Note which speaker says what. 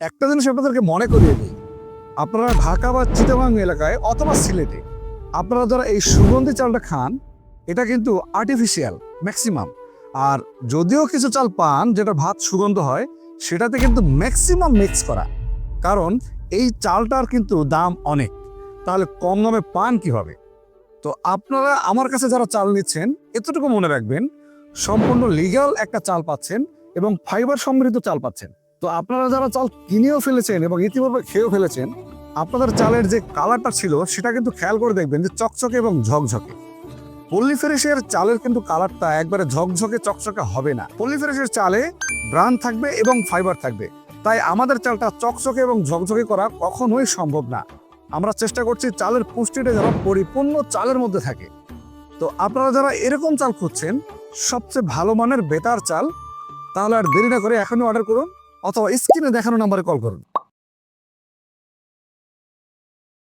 Speaker 1: একটা জিনিস আপনাদেরকে মনে করিয়ে দিই, আপনারা ঢাকা বা চিটাগাং এলাকায় অথবা সিলেটে আপনারা যারা এই সুগন্ধি চালটা খান, এটা কিন্তু আর্টিফিশিয়াল ম্যাক্সিমাম। আর যদিও কিছু চাল পান যেটা ভাত সুগন্ধ হয়, সেটাতে কিন্তু ম্যাক্সিমাম মিক্স করা। কারণ এই চালটার কিন্তু দাম অনেক, তাহলে কম দামে পান কিভাবে? তো আপনারা আমার কাছে যারা চাল নিচ্ছেন, এতটুকু মনে রাখবেন, সম্পূর্ণ লিগ্যাল একটা চাল পাচ্ছেন এবং ফাইবার সমৃদ্ধ চাল পাচ্ছেন। তো আপনারা যারা চাল কিনেও ফেলেছেন এবং ইতিপূর্বে খেয়েও ফেলেছেন, আপনাদের চালের যে কালারটা ছিল সেটা কিন্তু খেয়াল করে দেখবেন যে চকচকে এবং ঝকঝকে। পল্লী ফ্রেশের চালের কিন্তু কালারটা একবারে ঝকঝকে চকচকে হবে না। পল্লী ফ্রেশের চালে ব্রান থাকবে এবং ফাইবার থাকবে, তাই আমাদের চালটা চকচকে এবং ঝকঝকে করা কখনোই সম্ভব না। আমরা চেষ্টা করছি চালের পুষ্টিটা যেন পরিপূর্ণ চালের মধ্যে থাকে। তো আপনারা যারা এরকম চাল খুঁজছেন, সবচেয়ে ভালো মানের বেটার চাল, তাহলে আর দেরি না করে এখনই অর্ডার করুন অথবা স্ক্রিনে দেখানো নাম্বারে কল করুন।